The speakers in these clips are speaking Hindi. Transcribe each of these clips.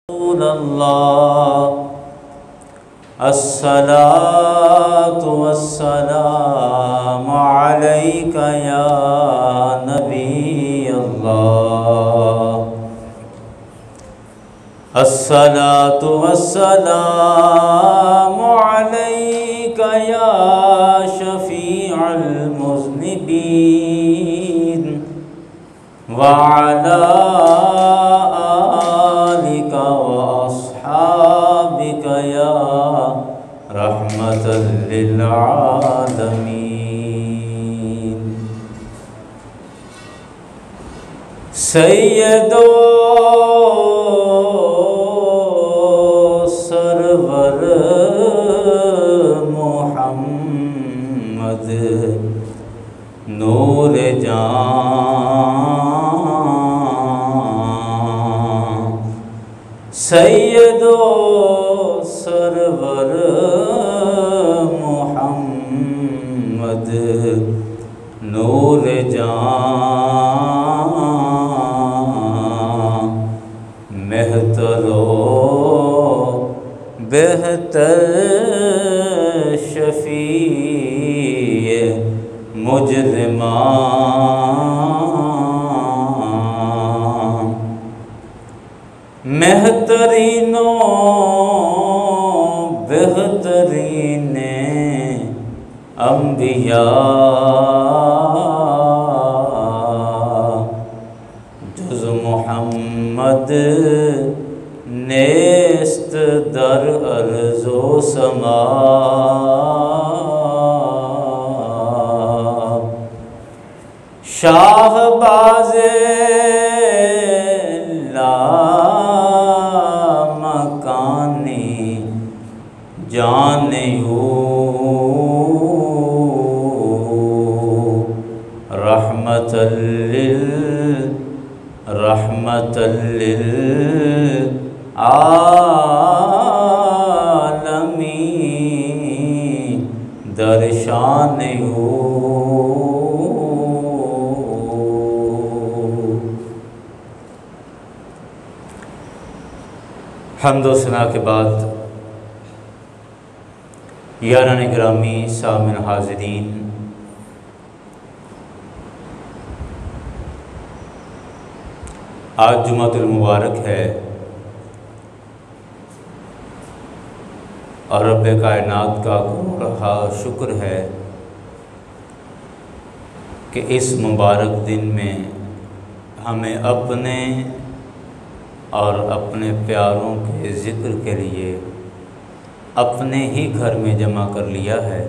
अल्लाह अस्सलातु वस्सलामु अलैका या नबी अल्लाह अस्सलातु वस्सलामु अलैका या शफीअल मुज़निबीन व अला रहमतल लिल आलमीन। सैयदो सरवर मोहम्मद नूर जान, सैयदो सरवर मोहम्मद नूर जान, मेहतरो बेहतर शफीए मुजरिमान, मेहतरीनो बेहतरीने अंबिया जुज़ मुहम्मद नेस्त दर अर्ज़ो समा, शाहबाज़े लामकानी जानियो रहमतल लिल आलमीन दर्शानियो। हम्दो सना के बाद यारान गिरामी सामिन हाज़रीन, आज जुमातुल मुबारक है और रब्बे कायनात का रहा शुक्र है कि इस मुबारक दिन में हमें अपने और अपने प्यारों के ज़िक्र के लिए अपने ही घर में जमा कर लिया है।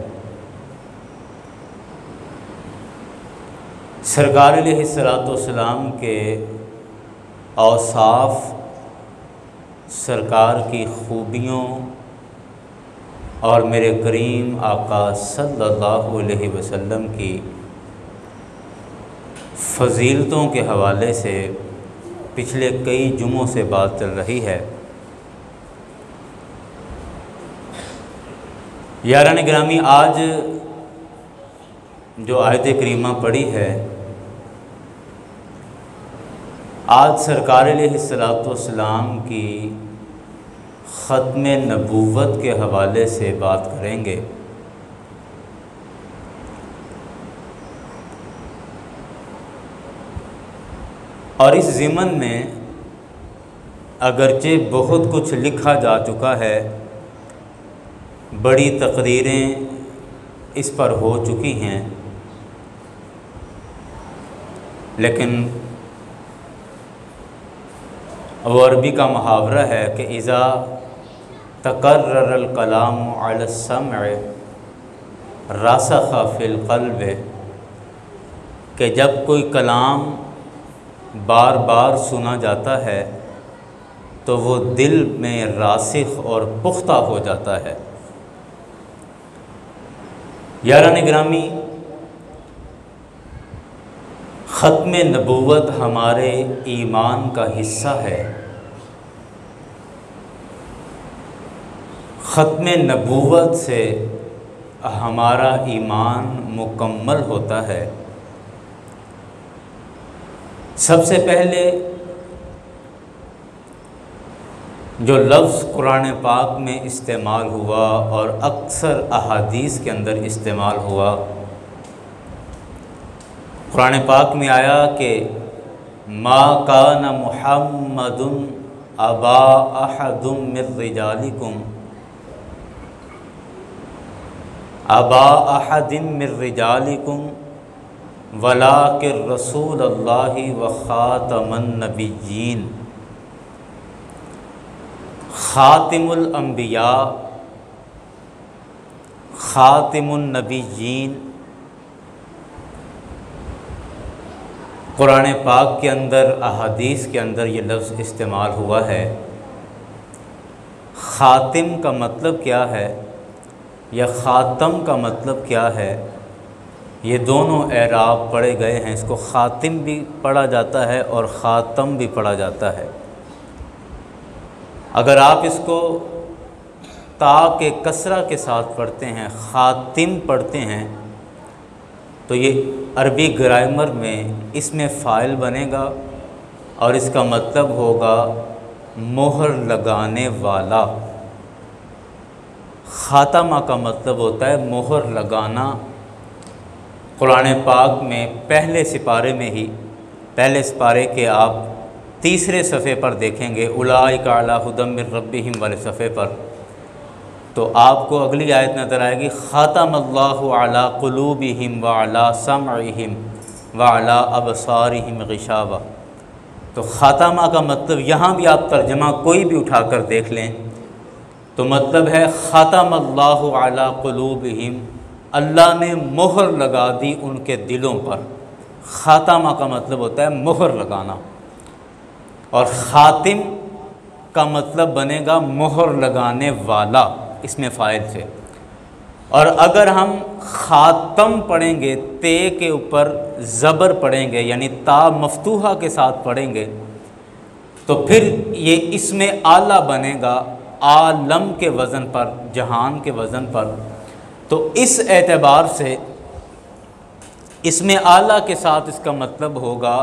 सरकार अलैहिस्सलाम के औसाफ, सरकार की खूबियों और मेरे करीम आका सल्लल्लाहु अलैहि वसल्लम की फ़ज़ीलतों के हवाले से पिछले कई जुमों से बात चल रही है। यारान गिरामी, आज जो आयत करीमा पढ़ी है, आज सरकार अलैहिस्सलाम की ख़त्म नबूवत के हवाले से बात करेंगे। और इस ज़िमन में अगरचे बहुत कुछ लिखा जा चुका है, बड़ी तकरीरें इस पर हो चुकी हैं, लेकिन वो अरबी का मुहावरा है कि इज़ा तकर्ररल कलाम अला सम्अ रसख़ फ़िल क़ल्ब, कि जब कोई कलाम बार बार सुना जाता है तो वो दिल में रासिख और पुख्ता हो जाता है। यारान गिरामी, ख़त्म नबूवत हमारे ईमान का हिस्सा है। ख़त्म नबूवत से हमारा ईमान मुकम्मल होता है। सबसे पहले जो लफ्ज़ कुरान पाक में इस्तेमाल हुआ और अक्सर अहादीस के अंदर इस्तेमाल हुआ, कुरान पाक में आया कि मा कान मुहम्मदुन अबा अहदुम मिर रिजालिकुम अबा अहदिम मिर रिजालिकुम वलाकिर रसूलुल्लाहि व खातमन नबिय्यीन खातिमुल अंबिया खातिमुन नबिय्यीन। कुरान पाक के अंदर अहादीस के अंदर ये लफ्ज़ इस्तेमाल हुआ है। ख़ातिम का मतलब क्या है या ख़ातम का मतलब क्या है, ये दोनों एराब पढ़े गए हैं। इसको ख़ातिम भी पढ़ा जाता है और ख़ातम भी पढ़ा जाता है। अगर आप इसको ता के कसरा के साथ पढ़ते हैं, ख़ातिम पढ़ते हैं, तो ये अरबी ग्रामर में इसमें फ़ाइल बनेगा और इसका मतलब होगा मोहर लगाने वाला। ख़ातमा का मतलब होता है मोहर लगाना। कुरान पाक में पहले सिपारे में ही, पहले सिपारे के आप तीसरे सफ़े पर देखेंगे, उलाइका अला हुदम मिर रब्बिहिम वाले सफ़े पर, तो आपको अगली आयत नज़र आएगी, ख़ातमल्लाहु अला क़ुलूबिहिम व अला समइहिम व अला अबसारिहिम ग़िशावा। तो ख़ातमा का मतलब यहाँ भी आप तर्जमा कोई भी उठाकर देख लें तो मतलब है ख़ातमल्लाहु अला क़ुलूबिहिम, अल्लाह ने मोहर लगा दी उनके दिलों पर। ख़ातमा का मतलब होता है मोहर लगाना और ख़ातिम का मतलब बनेगा मोहर लगाने वाला, इसमें फ़ाइल से। और अगर हम ख़ातम पढ़ेंगे, ते के ऊपर ज़बर पढ़ेंगे यानी ता मफ्तूहा के साथ पढ़ेंगे, तो फिर ये इसमें आला बनेगा, आलम के वज़न पर, जहान के वज़न पर। तो इस एतबार से इसमें आला के साथ इसका मतलब होगा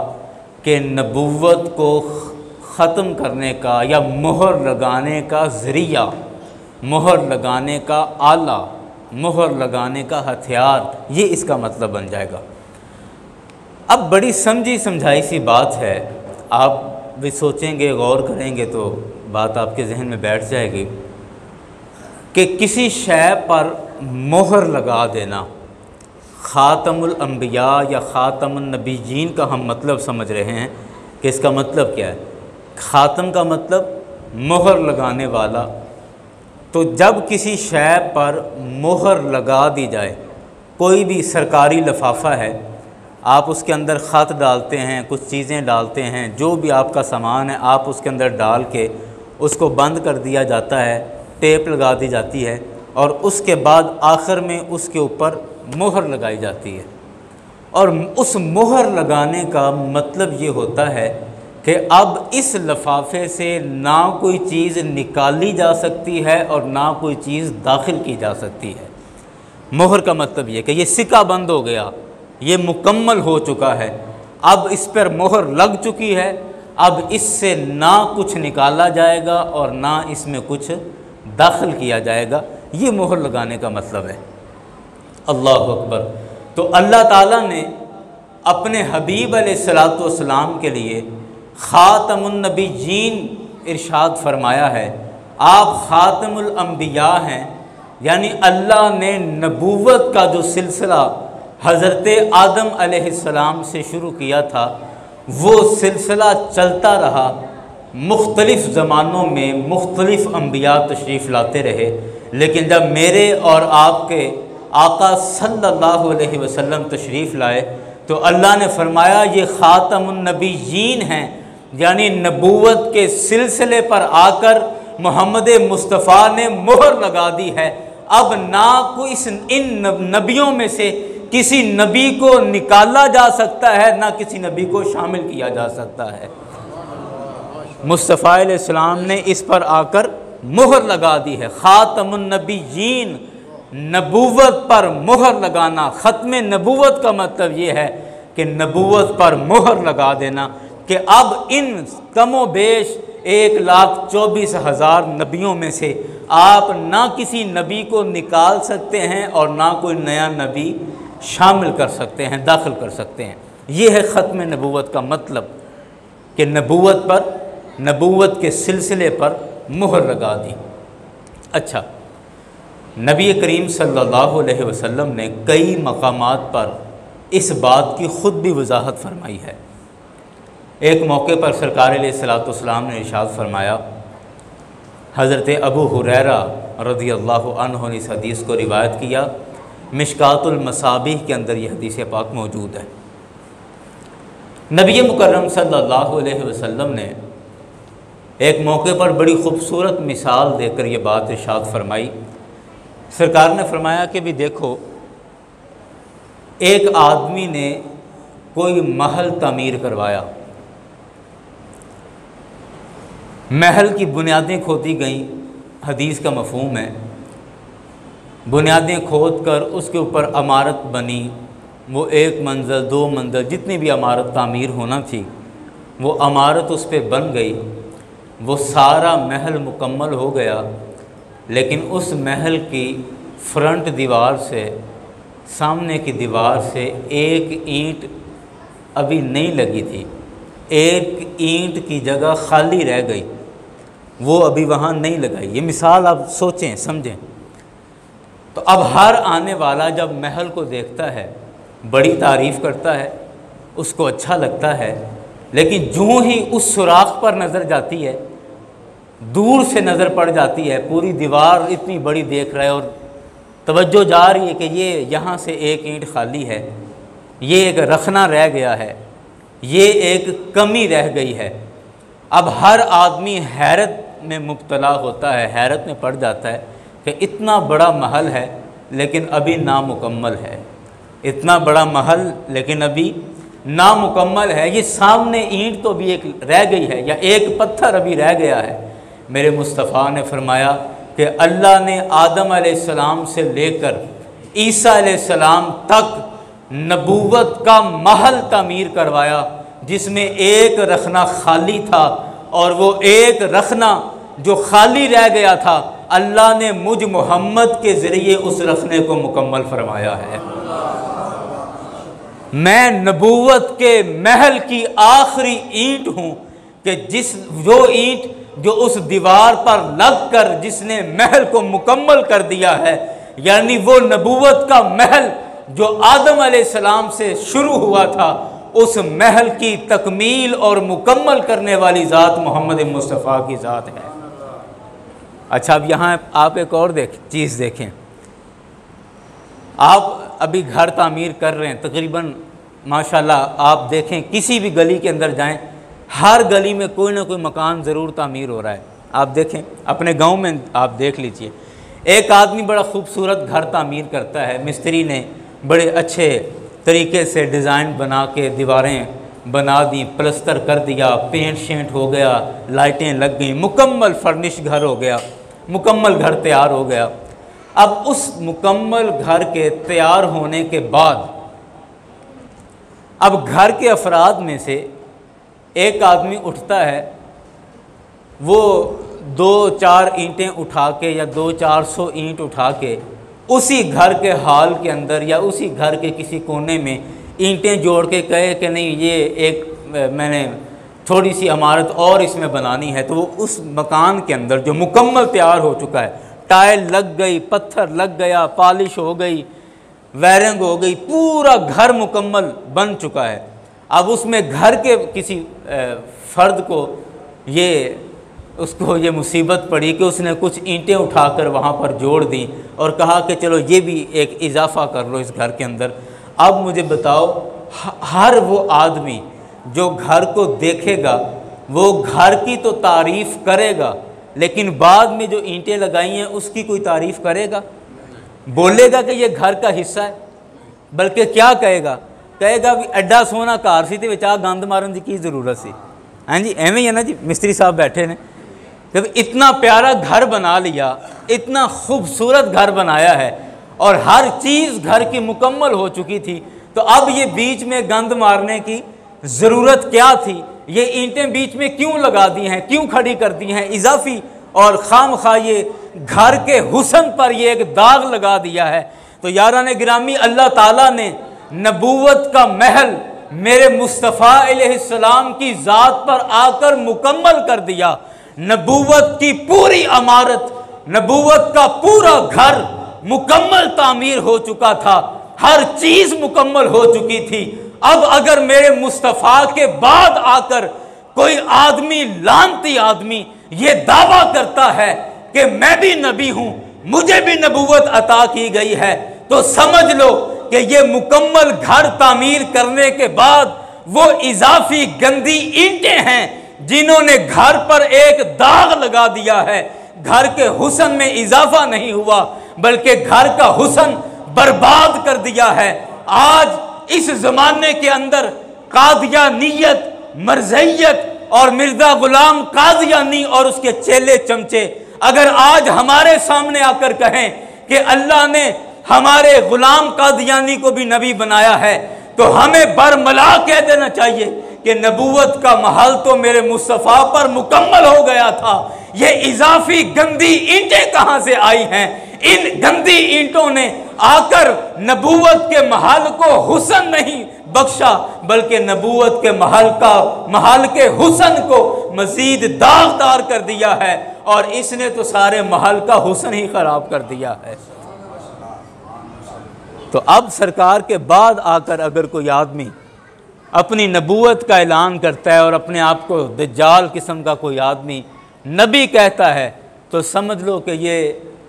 कि नबुव्वत को ख़त्म करने का या मोहर लगाने का ज़रिया, मोहर लगाने का आला, मोहर लगाने का हथियार, ये इसका मतलब बन जाएगा। अब बड़ी समझी समझाई सी बात है, आप भी सोचेंगे, गौर करेंगे तो बात आपके जहन में बैठ जाएगी कि किसी शय पर मोहर लगा देना, ख़ातमुल अंबिया या ख़ातमुन नबिय्यीन का हम मतलब समझ रहे हैं कि इसका मतलब क्या है। ख़ातम का मतलब मोहर लगाने वाला। तो जब किसी शय पर मोहर लगा दी जाए, कोई भी सरकारी लिफाफा है, आप उसके अंदर ख़त डालते हैं, कुछ चीज़ें डालते हैं, जो भी आपका सामान है आप उसके अंदर डाल के उसको बंद कर दिया जाता है, टेप लगा दी जाती है और उसके बाद आखिर में उसके ऊपर मोहर लगाई जाती है। और उस मोहर लगाने का मतलब ये होता है कि अब इस लिफाफे से ना कोई चीज़ निकाली जा सकती है और ना कोई चीज़ दाखिल की जा सकती है। मोहर का मतलब ये कि ये सिक्का बंद हो गया, ये मुकम्मल हो चुका है, अब इस पर मोहर लग चुकी है, अब इससे ना कुछ निकाला जाएगा और ना इसमें कुछ दाखिल किया जाएगा। ये मोहर लगाने का मतलब है। अल्लाह अकबर। तो अल्लाह ताला ने अपने हबीब अलैहिस्सलातु वस्सलाम के लिए ख़ातमुन नबिय्यीन इरशाद फरमाया है, आप ख़ातमुल अंबिया हैं, यानी अल्लाह ने नबूवत का जो सिलसिला हज़रत आदम अलैहिस्सलाम से शुरू किया था, वो सिलसिला चलता रहा। मुख्तलिफ़ ज़मानों में मुख्तलिफ़ अंबिया तशरीफ़ लाते रहे, लेकिन जब मेरे और आपके आका सल्लल्लाहु अलैहि वसल्लम तशरीफ़ लाए तो अल्लाह ने फरमाया ये ख़ातमुन नबिय्यीन हैं, यानी नबूवत के सिलसिले पर आकर मोहम्मद मुस्तफ़ा ने मोहर लगा दी है। अब ना कोई इन नबियों में से किसी नबी को निकाला जा सकता है, ना किसी नबी को शामिल किया जा सकता है। मुस्तफ़ा अलैहिस्सलाम ने इस पर आकर मोहर लगा दी है। ख़ातमुन नबिय्यीन, नबूवत पर मोहर लगाना। ख़त्म नबूवत का मतलब ये है कि नबूवत पर मोहर लगा देना कि अब इन कमो बेश 1,24,000 नबियों में से आप ना किसी नबी को निकाल सकते हैं और ना कोई नया नबी शामिल कर सकते हैं, दाखिल कर सकते हैं। ये है ख़त्म नबूवत का मतलब कि नबूवत पर, नबूवत के सिलसिले पर मुहर लगा दी। अच्छा, नबी करीम सल्लल्लाहु अलैहि वसल्लम ने कई मकामात पर इस बात की ख़ुद भी वजाहत फरमाई है। एक मौके पर सरकार अलैहिस्सलातु वस्सलाम ने इरशाद फरमाया, हज़रत अबू हुरैरा रज़ियल्लाहु अन्हु ने इस हदीस को रिवायत किया, मिशकातुल मसाबीह के अंदर यह हदीस पाक मौजूद है। नबी मुकर्रम सल्लल्लाहु अलैहि वसल्लम ने एक मौके पर बड़ी ख़ूबसूरत मिसाल देकर ये बात इरशाद फरमाई। सरकार ने फरमाया कि भी देखो, एक आदमी ने कोई महल तामीर करवाया, महल की बुनियादें खोदी गईं, हदीस का मफ़हूम है, बुनियादें खोद कर उसके ऊपर इमारत बनी, वो 1 मंज़िल 2 मंज़िल जितनी भी इमारत तामीर होना थी वो इमारत उस पर बन गई, वो सारा महल मुकम्मल हो गया। लेकिन उस महल की फ्रंट दीवार से, सामने की दीवार से एक ईंट अभी नहीं लगी थी, एक ईंट की जगह खाली रह गई, वो अभी वहाँ नहीं लगाई। ये मिसाल आप सोचें समझें। तो अब हर आने वाला जब महल को देखता है बड़ी तारीफ़ करता है, उसको अच्छा लगता है, लेकिन जो ही उस सुराख पर नज़र जाती है, दूर से नज़र पड़ जाती है, पूरी दीवार इतनी बड़ी देख रहा है और तवज्जो जा रही है कि ये यहाँ से एक ईंट खाली है, ये एक रखना रह गया है, ये एक कमी रह गई है। अब हर आदमी हैरत में मुब्तला होता है, हैरत में पड़ जाता है कि इतना बड़ा महल है लेकिन अभी नामुकम्मल है, इतना बड़ा महल लेकिन अभी नामुकम्मल है, ये सामने ईंट तो भी एक रह गई है या एक पत्थर अभी रह गया है। मेरे मुस्तफ़ा ने फरमाया कि अल्लाह ने आदम अलैहिस्सलाम से लेकर ईसा अलैहिस्सलाम तक नबूवत का महल तामीर करवाया, जिसमें एक रखना खाली था, और वो एक रखना जो खाली रह गया था अल्लाह ने मुझ मोहम्मद के ज़रिए उस रखने को मुकम्मल फरमाया है। मैं नबूवत के महल की आखिरी ईंट हूँ कि जो ईंट जो उस दीवार पर लग कर जिसने महल को मुकम्मल कर दिया है, यानी वो नबूवत का महल जो आदम अलैहिस्सलाम से शुरू हुआ था, उस महल की तकमील और मुकम्मल करने वाली ज़ात मोहम्मद मुस्तफ़ा की ज़ात है। अच्छा, अब यहाँ आप एक और चीज़ देखें। आप अभी घर तामीर कर रहे हैं, तकरीबन माशाल्लाह आप देखें किसी भी गली के अंदर जाएं, हर गली में कोई ना कोई मकान ज़रूर तामीर हो रहा है। आप देखें अपने गांव में, आप देख लीजिए, एक आदमी बड़ा खूबसूरत घर तामीर करता है, मिस्त्री ने बड़े अच्छे तरीके से डिज़ाइन बना के दीवारें बना दी, प्लस्तर कर दिया, पेंट शेंट हो गया, लाइटें लग गई, मुकम्मल फर्निश घर हो गया, मुकम्मल घर तैयार हो गया। अब उस मुकम्मल घर के तैयार होने के बाद अब घर के अफराद में से एक आदमी उठता है, वो 2-4 ईंटें उठा के या 200-400 ईंट उठा के उसी घर के हाल के अंदर या उसी घर के किसी कोने में ईंटें जोड़ के कहे कि नहीं ये एक मैंने थोड़ी सी इमारत और इसमें बनानी है, तो वो उस मकान के अंदर जो मुकम्मल तैयार हो चुका है, टाइल लग गई, पत्थर लग गया, पॉलिश हो गई, वायरिंग हो गई, पूरा घर मुकम्मल बन चुका है। अब उसमें घर के किसी फ़र्द को उसको ये मुसीबत पड़ी कि उसने कुछ ईंटें उठाकर वहाँ पर जोड़ दी और कहा कि चलो ये भी एक इजाफ़ा कर लो इस घर के अंदर। अब मुझे बताओ, हर वो आदमी जो घर को देखेगा वो घर की तो तारीफ़ करेगा, लेकिन बाद में जो ईंटें लगाई हैं उसकी कोई तारीफ़ करेगा? बोलेगा कि ये घर का हिस्सा है? बल्कि क्या कहेगा भी एडा सोहना घर सी ते विच आ गंद मारन की की ज़रूरत सी। हाँ जी, एवं ही है ना जी। मिस्त्री साहब बैठे ने, जब इतना प्यारा घर बना लिया, इतना खूबसूरत घर बनाया है और हर चीज़ घर की मुकम्मल हो चुकी थी, तो अब ये बीच में गंद मारने की ज़रूरत क्या थी? ये ईंटें बीच में क्यों लगा दी हैं, क्यों खड़ी कर दी हैं इजाफी, और खामखा ये घर के हुस्न पर ये एक दाग लगा दिया है। तो यारान गिरामी, अल्लाह ताला ने नबूवत का महल मेरे मुस्तफ़ा अलैहिस्सलाम की ज़ात पर आकर मुकम्मल कर दिया। नबूवत की पूरी इमारत, नबूवत का पूरा घर मुकम्मल तामीर हो चुका था, हर चीज़ मुकम्मल हो चुकी थी। अब अगर मेरे मुस्तफ़ा के बाद आकर कोई आदमी, लानती आदमी, ये दावा करता है कि मैं भी नबी हूं, मुझे भी नबूवत अता की गई है, तो समझ लो कि ये मुकम्मल घर तामीर करने के बाद वो इजाफी गंदी ईंटें हैं जिन्होंने घर पर एक दाग लगा दिया है। घर के हुस्न में इजाफा नहीं हुआ, बल्कि घर का हुस्न बर्बाद कर दिया है। आज इस जमाने के अंदर कादियानियत, मरज़इयत और मिर्जा गुलाम कादियानी और उसके चेले चमचे अगर आज हमारे सामने आकर कहें कि अल्लाह ने हमारे गुलाम कादियानी को भी नबी बनाया है, तो हमें बरमला कह देना चाहिए कि नबूवत का महल तो मेरे मुस्तफ़ा पर मुकम्मल हो गया था। ये इजाफी गंदी ईंटें कहाँ से आई हैं? इन गंदी ईंटों ने आकर नबूवत के महल को हुस्न नहीं बख्शा, बल्कि नबूवत के महल के हुस्न को मजीद दागदार कर दिया है, और इसने तो सारे महल का हुस्न ही खराब कर दिया है। तो अब सरकार के बाद आकर अगर कोई आदमी अपनी नबूवत का ऐलान करता है और अपने आप को दज्जाल किस्म का कोई आदमी नबी कहता है, तो समझ लो कि ये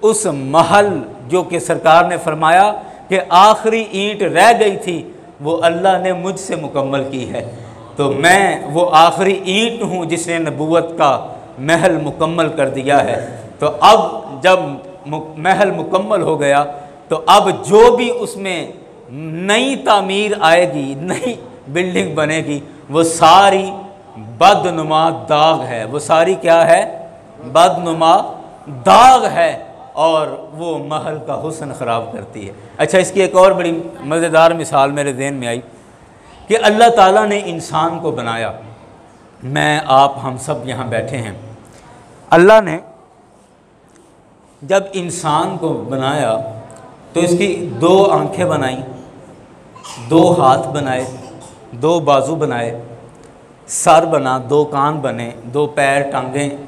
उस महल जो कि सरकार ने फरमाया कि आखिरी ईंट रह गई थी, वो अल्लाह ने मुझसे मुकम्मल की है। तो मैं वो आखिरी ईंट हूँ जिसने नबूवत का महल मुकम्मल कर दिया है। तो अब जब महल मुकम्मल हो गया, तो अब जो भी उसमें नई तामीर आएगी, नई बिल्डिंग बनेगी, वो सारी बदनुमा दाग है। वो सारी क्या है? बदनुमा दाग है, और वो महल का हुस्न ख़राब करती है। अच्छा, इसकी एक और बड़ी मज़ेदार मिसाल मेरे ज़हन में आई कि अल्लाह ताला ने इंसान को बनाया। मैं, आप, हम सब यहाँ बैठे हैं। अल्लाह ने जब इंसान को बनाया तो इसकी 2 आंखें बनाई, 2 हाथ बनाए, 2 बाजू बनाए, सर बना, 2 कान बने, 2 पैर, टांगें,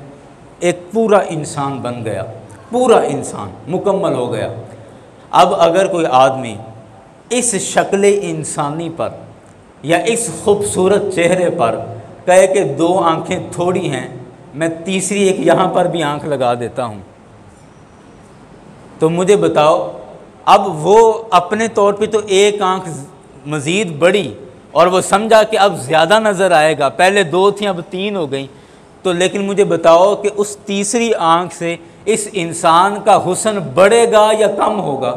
एक पूरा इंसान बन गया। पूरा इंसान मुकम्मल हो गया। अब अगर कोई आदमी इस शक्ल इंसानी पर या इस खूबसूरत चेहरे पर कहे कि 2 आंखें थोड़ी हैं, मैं तीसरी एक यहाँ पर भी आंख लगा देता हूँ, तो मुझे बताओ, अब वो अपने तौर पे तो एक आंख मज़ीद बढ़ी और वो समझा कि अब ज़्यादा नज़र आएगा, पहले 2 थी अब 3 हो गई, तो लेकिन मुझे बताओ कि उस तीसरी आंख से इस इंसान का हुस्न बढ़ेगा या कम होगा?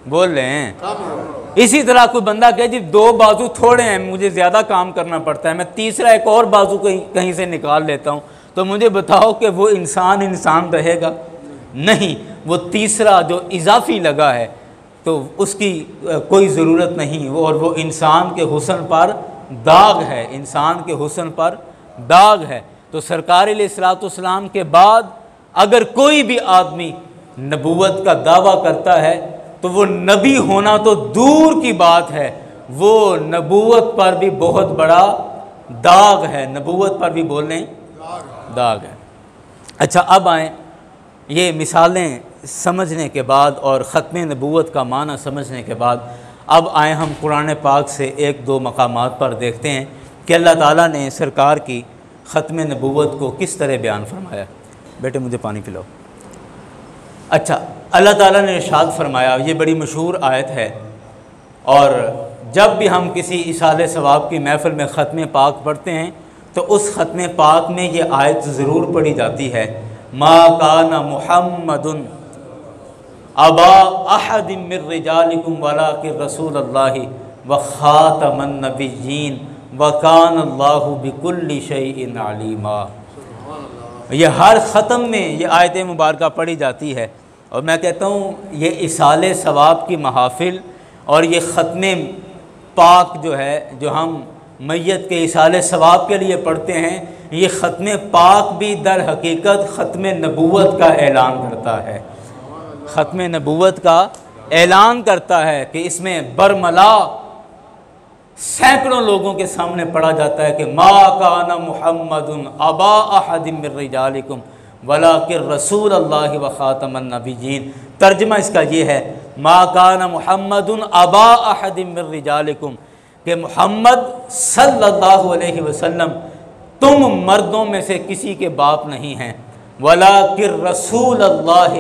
बोल रहे हैं। इसी तरह कोई बंदा कहे जी 2 बाजू थोड़े हैं, मुझे ज़्यादा काम करना पड़ता है, मैं तीसरा एक और बाजू कहीं से निकाल लेता हूँ, तो मुझे बताओ कि वो इंसान रहेगा? नहीं, वो तीसरा जो इजाफी लगा है तो उसकी कोई ज़रूरत नहीं, और वो इंसान के हुस्न पर दाग है, इंसान के हुस्न पर दाग है। तो सरकार अलैहिस्सलाम के बाद अगर कोई भी आदमी नबूवत का दावा करता है, तो वो नबी होना तो दूर की बात है, वो नबूवत पर भी बहुत बड़ा दाग है, नबूवत पर भी बोलने दाग है। अच्छा, अब आएँ ये मिसालें समझने के बाद और ख़त्म नबूवत का माना समझने के बाद, अब आए हम कुरान पाक से 1-2 मकामात पर देखते हैं कि अल्लाह ताला ने सरकार की ख़त्म नबूवत को किस तरह बयान फरमाया। बेटे मुझे पानी पिलाओ। अच्छा, अल्लाह ताला ने इरशाद फरमाया, ये बड़ी मशहूर आयत है, और जब भी हम किसी इसाले सवाब की महफ़िल में ख़त्म पाक पढ़ते हैं तो उस ख़त्म पाक में ये आयत ज़रूर पढ़ी जाती है, मा काना मुहम्मदुन अबा अहदिम मिर रिजालिकुम वलाकिन रसूलुल्लाहि व खातमन नबिय्यीन व कानल्लाहु बिकुल्लि शैइन अलीमा। ये हर ख़त्म में ये आयत मुबारका पढ़ी जाती है, और मैं कहता हूँ ये इसाले सवाब की महाफिल और ये ख़त्म पाक जो है, जो हम मैयत के इसाले सवाब के लिए पढ़ते हैं, ये ख़त्म पाक भी दर हकीकत ख़त्म नबूवत का ऐलान करता है। ख़त्म नबूवत का ऐलान करता है कि इसमें बरमला सैकड़ों लोगों के सामने पढ़ा जाता है कि मा काना मुहम्मदुन अबा अहदिम मिर रिजालिकुम वलाकिन रसूल अल्लाह व ख़ातमन नबिय्यीन। तर्जमा इसका ये है, मा काना मुहम्मदुन अबा अहदिम मिर रिजालिकुम, कि मोहम्मद सल्लल्लाहु अलैहि वसल्लम तुम मर्दों में से किसी के बाप नहीं हैं, वलाकिन रसूल अल्लाह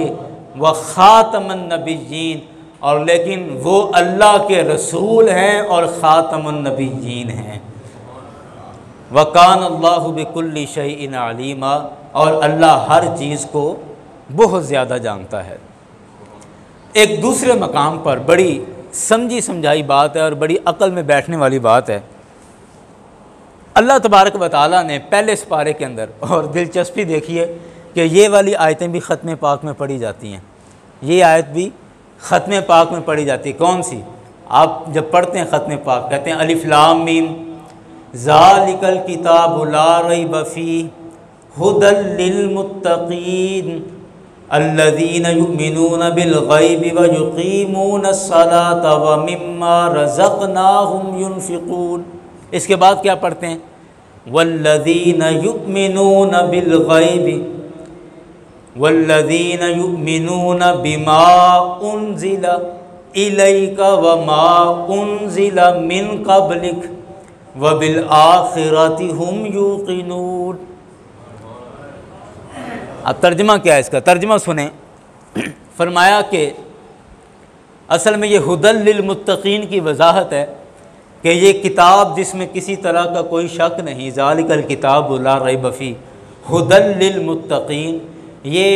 व ख़ातमन नबिय्यीन, और लेकिन वो अल्लाह के रसूल हैं और ख़ातमुन नबिय्यीन हैं। वकान अल्लाहु बिकुल्लि शैइन अलीमा, और अल्लाह हर चीज़ को बहुत ज़्यादा जानता है। एक दूसरे मकाम पर बड़ी समझी समझाई बात है और बड़ी अक्ल में बैठने वाली बात है। अल्लाह तबारक व तआला ने पहले सिपारे के अंदर, और दिलचस्पी देखिए कि ये वाली आयतें भी ख़त्म पाक में पढ़ी जाती हैं, ये आयत भी ख़त्म पाक में पढ़ी जाती है। कौन सी? आप जब पढ़ते हैं ख़त्म पाक, कहते हैं अलिफ लाम मीम ज़ालिकल किताबु ला रैब फ़ीह हुदल लिल मुत्तक़ीन अल्लज़ीना युमिनूना बिल ग़ैबि व युक़ीमूनस सलाता व मिम्मा रज़क़नाहुम युनफ़िक़ून। इसके बाद क्या पढ़ते हैं? वल्लज़ीना युमिनूना बिल ग़ैबि वल्लज़ीना युमिनूना बिमा उन्ज़िला इलैका व मा उन्ज़िला मिन क़ब्लिक व बिल आखिरति हुम यूक़िनून। अब तर्जमा क्या है इसका? तर्जमा सुने। फरमाया कि असल में ये हुदल लिल मुत्तक़ीन की वजाहत है कि ये किताब जिसमें किसी तरह का कोई शक नहीं, ज़ालिकल किताबु ला रैब फ़ीह हुदल लिल मुत्तक़ीन, ये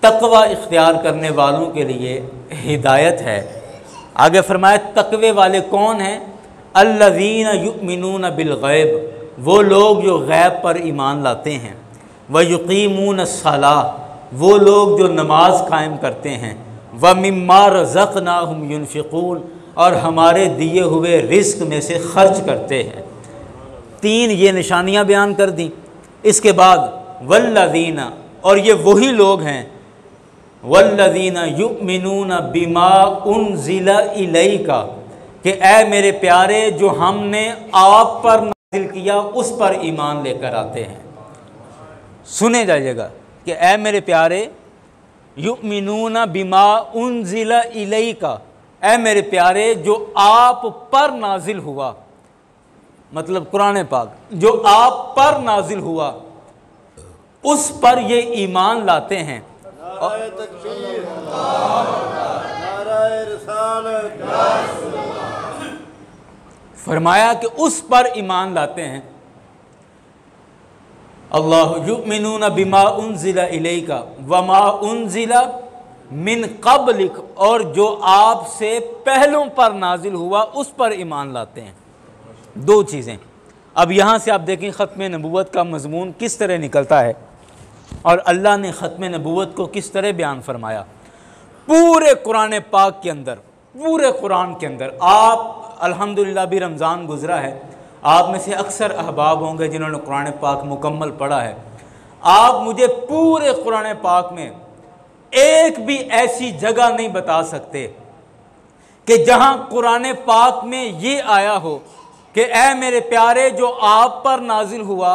तक़वा इख्तियार करने वालों के लिए हिदायत है। आगे फरमाया तक़वे वाले कौन हैं? अल्लज़ीना युमिनूना बिल ग़ैब, वो लोग जो गैब पर ईमान लाते हैं, व युक़ीमूनस सलाह, वो लोग जो नमाज कायम करते हैं, व मिम्मा रज़क़नाहुम युनफ़िक़ून, और हमारे दिए हुए रिज़्क़ में से खर्च करते हैं। तीन ये निशानियाँ बयान कर दी। इसके बाद वल्लज़ीना, और ये वही लोग हैं, वल्लज़ीना युमिनूना बिमा उन्ज़िला इलैका, कि ए मेरे प्यारे जो हमने आप पर नाज़िल किया उस पर ईमान लेकर आते हैं। सुने जाइएगा कि ए मेरे प्यारे युमिनूना बिमा उन्ज़िला इलैका, ए मेरे प्यारे जो आप पर नाजिल हुआ, मतलब कुरान पाक जो आप पर नाजिल हुआ उस पर ये ईमान लाते हैं। फरमाया कि उस पर ईमान लाते हैं। अल्लाह युमिनूना बिमा उन्ज़िला इलैका वमा उन्ज़िला मिन क़ब्लिक, और जो आपसे पहलों पर नाजिल हुआ उस पर ईमान लाते हैं। दो चीज़ें। अब यहाँ से आप देखें ख़त्म नबूवत का मज़मून किस तरह निकलता है और अल्लाह ने ख़त्म नबूवत को किस तरह बयान फरमाया। पूरे कुरान पाक के अंदर, पूरे कुरान के अंदर, आप अल्हम्दुलिल्लाह भी रमज़ान गुज़रा है, आप में से अक्सर अहबाब होंगे जिन्होंने कुरान पाक मुकम्मल पढ़ा है। आप मुझे पूरे कुरान पाक में एक भी ऐसी जगह नहीं बता सकते कि जहां कुरान पाक में ये आया हो कि ए मेरे प्यारे जो आप पर नाजिल हुआ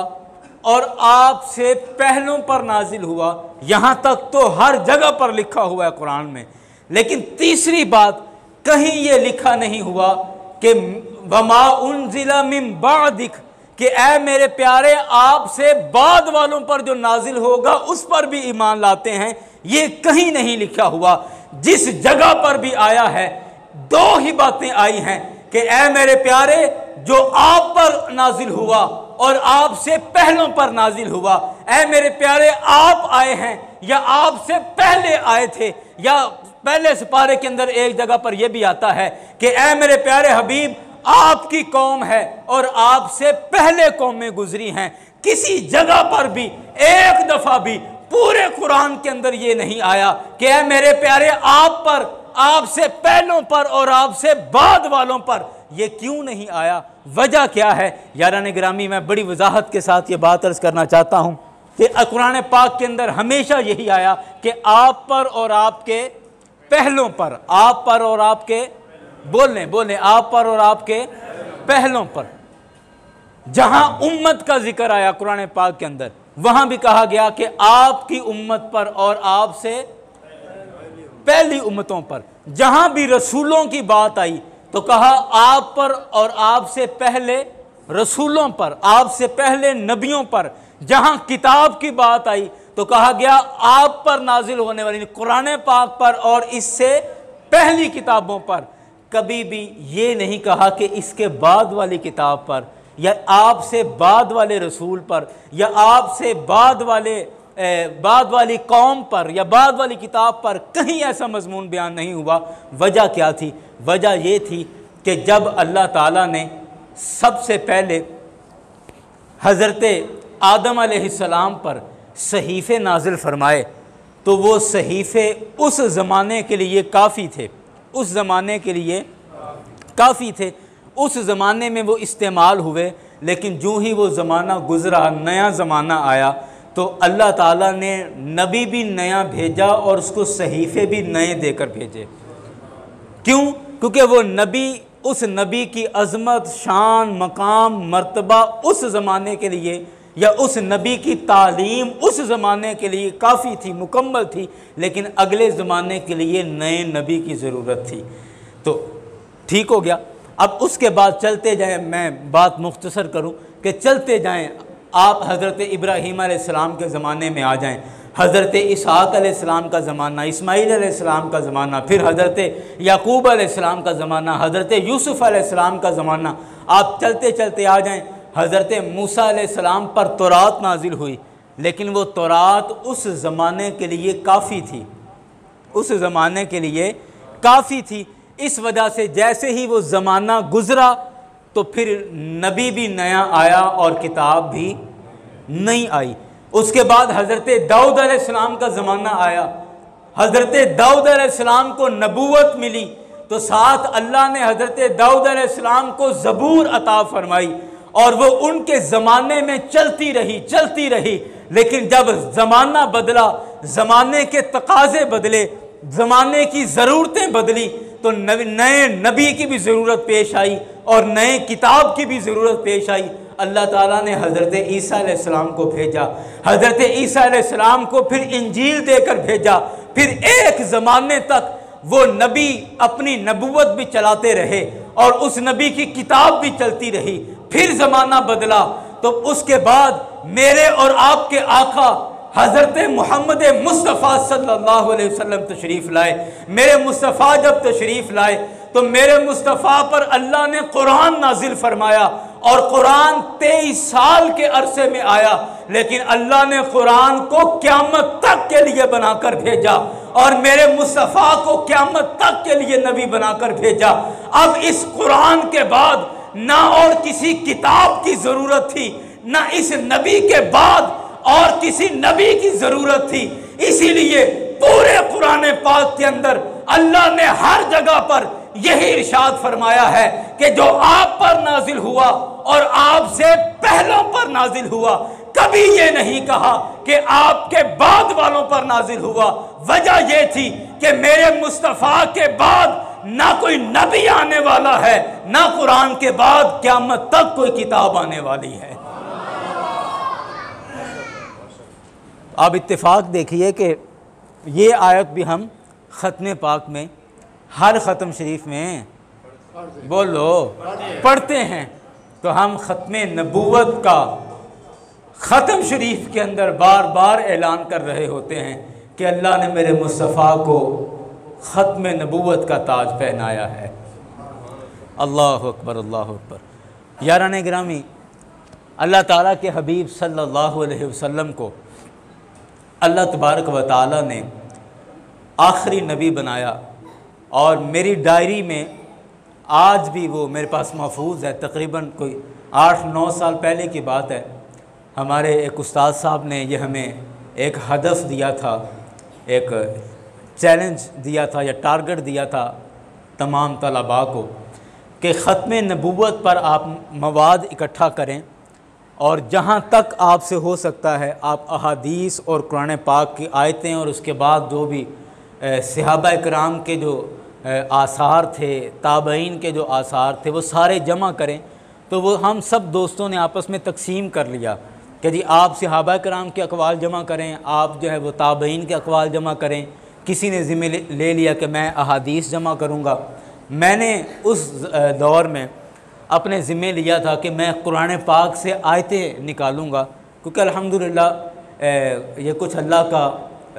और आपसे पहलों पर नाजिल हुआ। यहाँ तक तो हर जगह पर लिखा हुआ है कुरान में, लेकिन तीसरी बात कहीं ये लिखा नहीं हुआ कि वमा उन्ज़िला मिन बादिक, कि ए मेरे प्यारे आपसे बाद वालों पर जो नाजिल होगा उस पर भी ईमान लाते हैं। ये कहीं नहीं लिखा हुआ। जिस जगह पर भी आया है दो ही बातें आई हैं कि ए मेरे प्यारे जो आप पर नाजिल हुआ और आपसे पहलों पर नाजिल हुआ। ए मेरे प्यारे आप आए हैं या आपसे पहले आए थे, या पहले सिपारे के अंदर एक जगह पर यह भी आता है कि ए मेरे प्यारे हबीब आपकी कौम है और आपसे पहले कौमें गुजरी हैं। किसी जगह पर भी एक दफा भी पूरे कुरान के अंदर ये नहीं आया कि ए मेरे प्यारे आप पर, आपसे पहलों पर और आपसे बाद वालों पर ये क्यों नहीं आया, वजह क्या है? यारान गिरामी, मैं बड़ी वजाहत के साथ ये बात अर्ज़ करना चाहता हूँ कि कुरान पाक के अंदर हमेशा यही आया कि आप पर और आपके पहलों पर, आप पर और आपके, बोलने आप पर और आपके पहलों पर। जहां उम्मत का जिक्र आया कुरान पाक के अंदर, वहां भी कहा गया कि आपकी उम्मत पर और आपसे पहली उम्मतों पर। जहां भी रसूलों की बात आई तो कहा आप पर और आपसे पहले रसूलों पर, आपसे पहले नबियों पर। जहां किताब की बात आई तो कहा गया आप पर नाजिल होने वाली, कुरान पाक पर और इससे पहली किताबों पर। कभी भी ये नहीं कहा कि इसके बाद वाली किताब पर, या आपसे बाद वाले रसूल पर, या आपसे बाद वाली कौम पर, या बाद वाली किताब पर। कहीं ऐसा मजमून बयान नहीं हुआ। वजह क्या थी? वजह ये थी कि जब अल्लाह ताला ने सबसे पहले हज़रत आदम अलैहिस्सलाम पर सहीफ़े नाजिल फरमाए तो वो सहीफ़े उस ज़माने के लिए काफ़ी थे, उस ज़माने के लिए काफ़ी थे, उस ज़माने में वो इस्तेमाल हुए। लेकिन जो ही वो ज़माना गुज़रा, नया ज़माना आया, तो अल्लाह ताला ने नबी भी नया भेजा और उसको सहीफ़े भी नए देकर भेजे। क्यों? क्योंकि वो नबी, उस नबी की अज़मत, शान, मकाम, मर्तबा उस ज़माने के लिए, या उस नबी की तालीम उस ज़माने के लिए काफ़ी थी, मुकम्मल थी। लेकिन अगले ज़माने के लिए नए नबी की ज़रूरत थी। तो ठीक हो गया। अब उसके बाद चलते जाएं, मैं बात मुख्तसर करूं कि चलते जाएं, आप हज़रत इब्राहीम अलैहिस्सलाम के ज़माने में आ जाएं, हज़रत इसहाक़ अलैहिस्सलाम का ज़माना, इस्माईल अलैहिस्सलाम का ज़माना, फिर हज़रत याकूब अलैहिस्सलाम का ज़माना, हज़रत यूसुफ़ अलैहिस्सलाम का ज़माना। आप चलते चलते आ जाएं, हज़रत मूसा अलैहिस्सलाम पर तौरात नाजिल हुई, लेकिन वो तौरात उस ज़माने के लिए काफ़ी थी, उस ज़माने के लिए काफ़ी थी। इस वजह से जैसे ही वो ज़माना गुज़रा तो फिर नबी भी नया आया और किताब भी नहीं आई। उसके बाद हज़रत दाऊद अलैहिस्सलाम का ज़माना आया, हज़रत दाऊद अलैहिस्सलाम को नबूवत मिली, तो साथ अल्लाह ने हज़रत दाऊद अलैहिस्सलाम को ज़बूर अता फरमाई और वो उनके ज़माने में चलती रही। लेकिन जब ज़माना बदला, ज़माने के तकाज़े बदले, ज़माने की ज़रूरतें बदली, तो नए नबी की भी ज़रूरत पेश आई और नए किताब की भी ज़रूरत पेश आई। अल्लाह ताला ने हज़रत ईसा अलैहिस्सलाम को भेजा, हज़रत ईसा अलैहिस्सलाम को फिर इंजील देकर भेजा। फिर एक ज़माने तक वो नबी अपनी नबूवत भी चलाते रहे और उस नबी की किताब भी चलती रही। फिर ज़माना बदला तो उसके बाद मेरे और आपके आका हज़रत मोहम्मद मुस्तफ़ा सल्लल्लाहु अलैहि वसल्लम तशरीफ़ लाए। मेरे मुस्तफ़ा जब तशरीफ़ लाए तो मेरे मुस्तफ़ा पर अल्लाह ने कुरान नाजिल फरमाया और कुरान 23 साल के अरसे में आया। लेकिन अल्लाह ने कुरान को क़यामत तक के लिए बनाकर भेजा और मेरे मुस्तफ़ा को क़यामत तक के लिए नबी बनाकर भेजा। अब इस कुरान के बाद ना और किसी किताब की ज़रूरत थी, ना इस नबी के बाद और किसी नबी की ज़रूरत थी। इसीलिए पूरे कुरान पाक के अंदर अल्लाह ने हर जगह पर यही इरशाद फरमाया है कि जो आप पर नाजिल हुआ और आपसे पहलों पर नाजिल हुआ। कभी ये नहीं कहा कि आपके बाद वालों पर नाजिल हुआ। वजह यह थी कि मेरे मुस्तफ़ा के बाद ना कोई नबी आने वाला है, ना कुरान के बाद क़यामत तक कोई किताब आने वाली है। अब इत्तेफाक देखिए कि ये आयत भी हम ख़त्म पाक में, हर ख़त्म शरीफ में बोलो पढ़ते हैं, तो हम ख़त्म नबूवत का ख़त्म शरीफ के अंदर बार बार ऐलान कर रहे होते हैं कि अल्लाह ने मेरे मुस्तफ़ा को ख़त्म नबूवत का ताज पहनाया है। अल्लाह अकबर, अल्लाह अकबर। यारान गिरामी, अल्लाह ताला के हबीब सल्लल्लाहु अलैहि वसल्लम को अल्लाह तबारक व तआला ने आखिरी नबी बनाया और मेरी डायरी में आज भी वो मेरे पास महफूज है। तकरीबन कोई 8-9 साल पहले की बात है। हमारे एक उस्ताद साहब ने ये हमें एक हदफ दिया था, एक चैलेंज दिया था या टारगेट दिया था तमाम तलबा को कि ख़त्म नबूवत पर आप मवाद इकट्ठा करें और जहाँ तक आपसे हो सकता है आप अहादीस और कुरान पाक की आयतें और उसके बाद जो भी सहाबा इकराम के जो आसार थे, ताबईन के जो आसार थे, वो सारे जमा करें। तो वो हम सब दोस्तों ने आपस में तकसीम कर लिया कि जी आप सहाबा इकराम के अक़वाल जमा करें, आप जो है वो ताबईन के अक़वाल जमा करें। किसी ने ज़िम्मे ले लिया कि मैं अहादीस जमा करूँगा। मैंने उस दौर में अपने ज़िम्मे लिया था कि मैं कुरान पाक से आयतें निकालूँगा, क्योंकि अल्हम्दुलिल्लाह ये कुछ अल्लाह का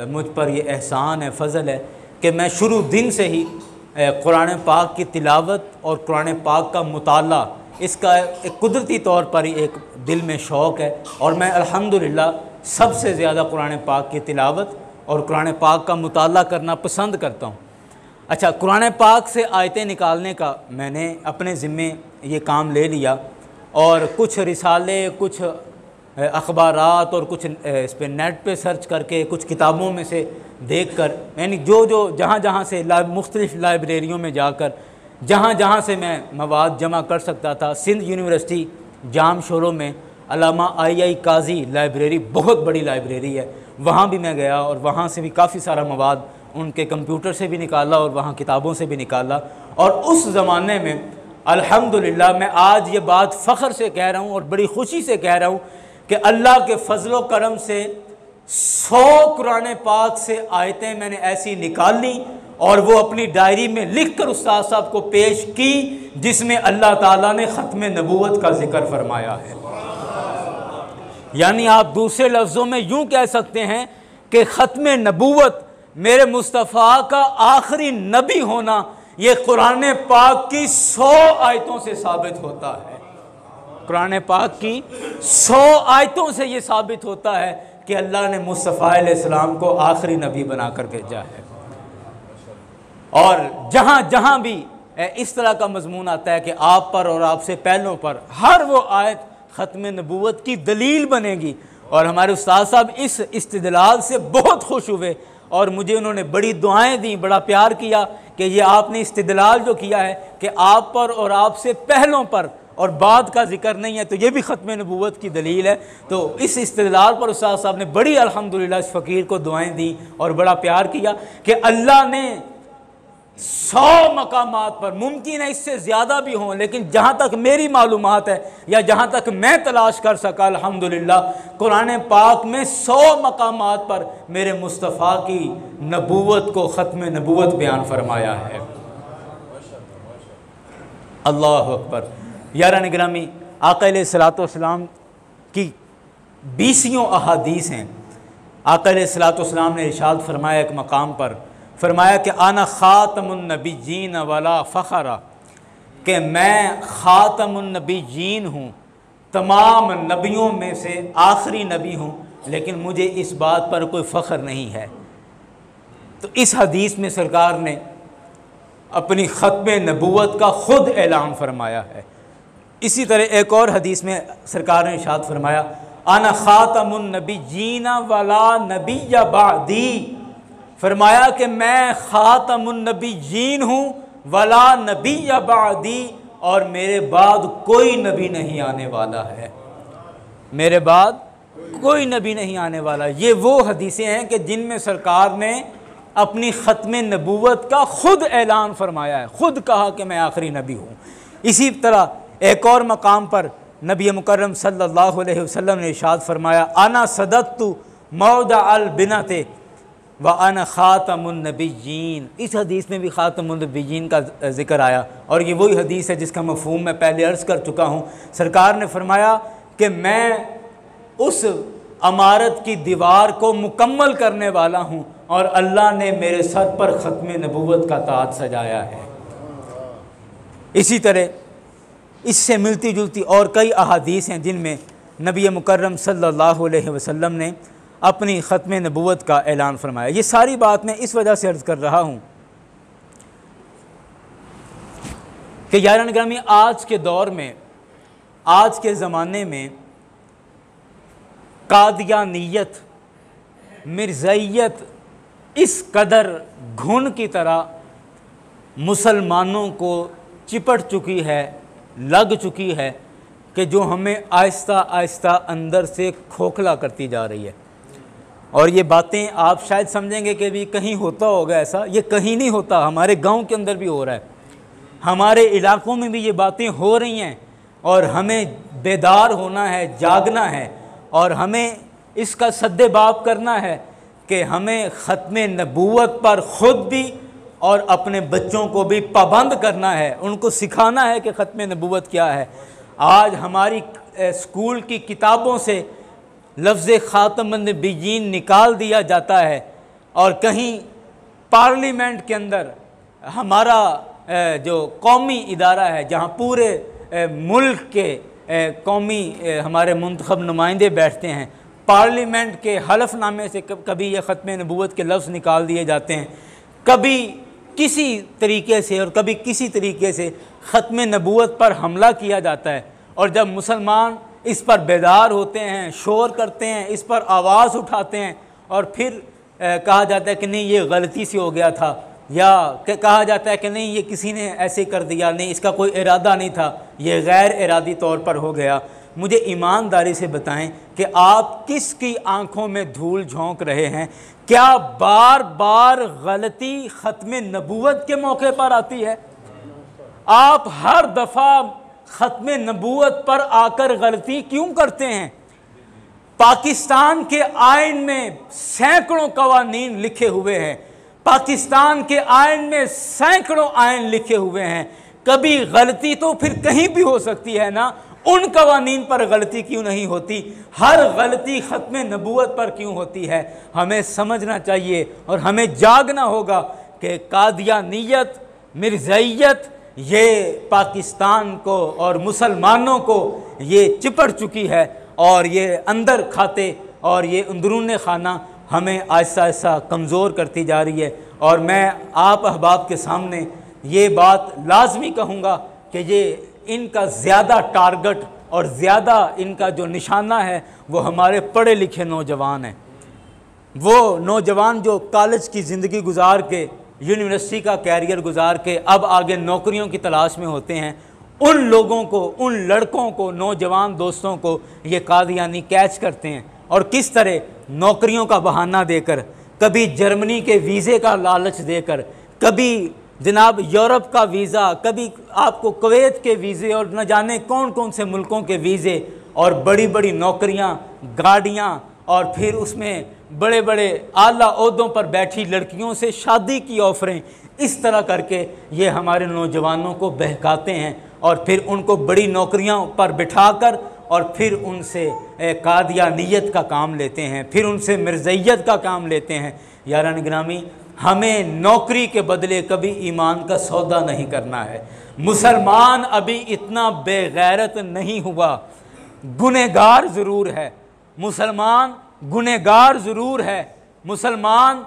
मुझ पर ये एहसान है, फ़ज़ल है कि मैं शुरू दिन से ही कुरान पाक की तिलावत और कुरान पाक का मुताला, इसका एक कुदरती तौर पर ही एक दिल में शौक़ है और मैं अल्हम्दुलिल्लाह सबसे ज़्यादा कुरान पाक की तिलावत और कुरान पाक का मुताला करना पसंद करता हूँ। अच्छा, कुरान पाक से आयतें निकालने का मैंने अपने ज़िम्मे ये काम ले लिया और कुछ रिसाले, कुछ अखबारात और कुछ इस पर नेट पे सर्च करके, कुछ किताबों में से देखकर, यानी जो जहाँ से मुख्तलिफ़ लाइब्रेरियों में जाकर जहाँ से मैं मवाद जमा कर सकता था। सिंध यूनिवर्सिटी जाम शोरों में अल्लामा आई काजी लाइब्रेरी, बहुत बड़ी लाइब्रेरी है, वहाँ भी मैं गया और वहाँ से भी काफ़ी सारा मवाद उनके कंप्यूटर से भी निकाला और वहाँ किताबों से भी निकाला। और उस ज़माने में अल्हम्दुलिल्लाह मैं आज ये बात फ़ख्र से कह रहा हूँ और बड़ी खुशी से कह रहा हूँ कि अल्लाह के फजल व करम से 100 कुरान पाक से आयतें मैंने ऐसी निकाल ली और वो अपनी डायरी में लिख कर उस्ताद साहब को पेश की, जिसमें अल्लाह ताला ने ख़त्म नबूवत का जिक्र फरमाया है। यानी आप दूसरे लफ्ज़ों में यूँ कह सकते हैं कि ख़त्म नबूवत, मेरे मुस्तफ़ा का आखिरी नबी होना, ये कुरान पाक की 100 आयतों से साबित होता है। कुरान पाक की 100 आयतों से ये साबित होता है कि अल्लाह ने मुस्तफ़ा अलैहिस्सलाम को आखिरी नबी बनाकर भेजा है। और जहाँ भी इस तरह का मजमून आता है कि आप पर और आपसे पहलों पर, हर वो आयत ख़त्म नबूवत की दलील बनेगी। और हमारे उस्ताद साहब इस इस्तिदलाल से बहुत खुश हुए और मुझे उन्होंने बड़ी दुआएं दी, बड़ा प्यार किया कि ये आपने इस्तिदलाल जो किया है कि आप पर और आपसे पहलों पर और बाद का जिक्र नहीं है, तो ये भी ख़त्म नबूवत की दलील है। तो इस इस्तिदलाल पर उस्ताद साहब ने बड़ी अल्हम्दुलिल्लाह इस फ़कीर को दुआएं दी और बड़ा प्यार किया कि अल्लाह ने 100 मकामात पर, मुमकिन है इससे ज़्यादा भी हों, लेकिन जहाँ तक मेरी मालूमात है या जहाँ तक मैं तलाश कर सका, अल्हम्दुलिल्लाह कुरान पाक में 100 मकामात पर मेरे मुस्तफ़ा की नबूवत को ख़त्म नबूवत बयान फरमाया है। अल्लाह अकबर। यारान गिरामी, आका अलैहिस्सलातु वस्सलाम की 20 अहादीस हैं। आका अलैहिस्सलातु वस्सलाम ने इरशाद फरमाया एक मकाम पर, फरमाया कि आना ख़ातमुन नबिय्यीन वला फ़ख़रा, कि मैं ख़ातमुन नबिय्यीन हूँ, तमाम नबियों में से आखिरी नबी हूँ, लेकिन मुझे इस बात पर कोई फ़ख्र नहीं है। तो इस हदीस में सरकार ने अपनी ख़त्म नबूवत का ख़ुद ऐलान फरमाया है। इसी तरह एक और हदीस में सरकार ने इरशाद फरमाया, आना ख़ातमुन नबिय्यीन वला नबिय्य बादी, फरमाया कि मैं ख़ातमुन नबिय्यीन हूँ वला नबिय्य बादी, और मेरे बाद कोई नबी नहीं आने वाला है, मेरे बाद कोई नबी नहीं आने वाला। ये वो हदीसें हैं कि जिनमें सरकार ने अपनी ख़त्म नबूवत का ख़ुद ऐलान फरमाया है, ख़ुद कहा कि मैं आखिरी नबी हूँ। इसी तरह एक और मकाम पर नबी मुकर्रम सल्लल्लाहु अलैहि वसल्लम ने इरशाद फरमाया, आना सदक़तु मौदा अल बिनते व अना ख़ातमुन नबिय्यीन। इस हदीस में भी ख़ातमुन नबिय्यीन का ज़िक्र आया और ये वही हदीस है जिसका मफ़हूम मैं पहले अर्ज़ कर चुका हूँ। सरकार ने फरमाया कि मैं उस अमारत की दीवार को मुकम्मल करने वाला हूँ और अल्लाह ने मेरे सर पर ख़त्म नबूवत का ताज सजाया है। इसी तरह इससे मिलती जुलती और कई अहादीस हैं जिनमें नबी मुकर्रम सल्लल्लाहु अलैहि वसल्लम ने अपनी ख़त्म नबूवत का ऐलान फरमाया। ये सारी बात मैं इस वजह से अर्ज़ कर रहा हूँ कि यारान ग्रामी, आज के दौर में, आज के ज़माने में कादियानियत, मिर्ज़ाइयत इस कदर घुन की तरह मुसलमानों को चिपट चुकी है, लग चुकी है कि जो हमें आहिस्ता आहिस्ता अंदर से खोखला करती जा रही है। और ये बातें आप शायद समझेंगे कि भी कहीं होता होगा ऐसा, ये कहीं नहीं होता, हमारे गांव के अंदर भी हो रहा है, हमारे इलाकों में भी ये बातें हो रही हैं। और हमें बेदार होना है, जागना है, और हमें इसका सद्देबाब करना है कि हमें ख़त्म नबूवत पर ख़ुद भी और अपने बच्चों को भी पाबंद करना है, उनको सिखाना है कि ख़त्म नबूवत क्या है। आज हमारी स्कूल की किताबों से लफ्ज़ ख़ातमुन नबिय्यीन निकाल दिया जाता है, और कहीं पार्लियामेंट के अंदर हमारा जो कौमी इदारा है, जहाँ पूरे मुल्क के कौमी हमारे मुंतखब नुमाइंदे बैठते हैं, पार्लियामेंट के हलफनामे से कभी ये ख़त्म नबूवत के लफ्ज़ निकाल दिए जाते हैं, कभी किसी तरीके से और कभी किसी तरीके से ख़त्म नबूवत पर हमला किया जाता है। और जब मुसलमान इस पर बेदार होते हैं, शोर करते हैं, इस पर आवाज़ उठाते हैं, और फिर कहा जाता है कि नहीं ये गलती से हो गया था, या कहा जाता है कि नहीं ये किसी ने ऐसे कर दिया, नहीं इसका कोई इरादा नहीं था, ये गैर इरादी तौर पर हो गया। मुझे ईमानदारी से बताएं कि आप किसकी आंखों में धूल झोंक रहे हैं? क्या बार बार गलती ख़त्म नबूवत के मौके पर आती है? आप हर दफ़ा ख़त्म नबूवत पर आकर गलती क्यों करते हैं? पाकिस्तान के आइन में सैकड़ों कवानीन लिखे हुए हैं, पाकिस्तान के आइन में सैकड़ों आइन लिखे हुए हैं, कभी गलती तो फिर कहीं भी हो सकती है ना, उन कवानीन पर गलती क्यों नहीं होती? हर गलती ख़त्म नबूवत पर क्यों होती है? हमें समझना चाहिए और हमें जागना होगा कि कादियानियत, मिर्ज़ाइयत, ये पाकिस्तान को और मुसलमानों को ये चिपट चुकी है, और ये अंदर खाते और ये अंदरून खाना हमें आहिस्ता आहिस्ता कमज़ोर करती जा रही है। और मैं आप अहबाब के सामने ये बात लाजमी कहूँगा कि ये इनका ज़्यादा टारगेट और ज़्यादा इनका जो निशाना है वो हमारे पढ़े लिखे नौजवान हैं। वो नौजवान जो कॉलेज की ज़िंदगी गुजार के, यूनिवर्सिटी का कैरियर गुजार के अब आगे नौकरियों की तलाश में होते हैं, उन लोगों को, उन लड़कों को, नौजवान दोस्तों को ये कादियानी कैच करते हैं, और किस तरह नौकरियों का बहाना देकर, कभी जर्मनी के वीज़े का लालच देकर, कभी जनाब यूरोप का वीज़ा, कभी आपको कुवैत के वीज़े, और न जाने कौन कौन से मुल्कों के वीज़े, और बड़ी बड़ी नौकरियां, गाड़ियां, और फिर उसमें बड़े बड़े आला ओहदों पर बैठी लड़कियों से शादी की ऑफ़रें, इस तरह करके ये हमारे नौजवानों को बहकाते हैं, और फिर उनको बड़ी नौकरियों पर बिठाकर और फिर उनसे कादियानियत का काम लेते हैं, फिर उनसे मिर्ज़ाइयत का काम लेते हैं। यारान गिरामी, हमें नौकरी के बदले कभी ईमान का सौदा नहीं करना है। मुसलमान अभी इतना बेगैरत नहीं हुआ, गुनहगार ज़रूर है, मुसलमान गुनहगार ज़रूर है, मुसलमान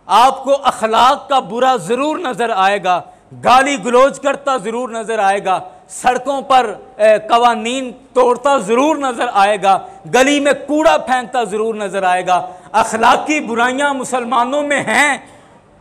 आपको अखलाक का बुरा ज़रूर नज़र आएगा, गाली गलोच करता ज़रूर नज़र आएगा, सड़कों पर कवानीन तोड़ता ज़रूर नज़र आएगा, गली में कूड़ा फेंकता ज़रूर नज़र आएगा। अखलाकी बुराइयां मुसलमानों में हैं,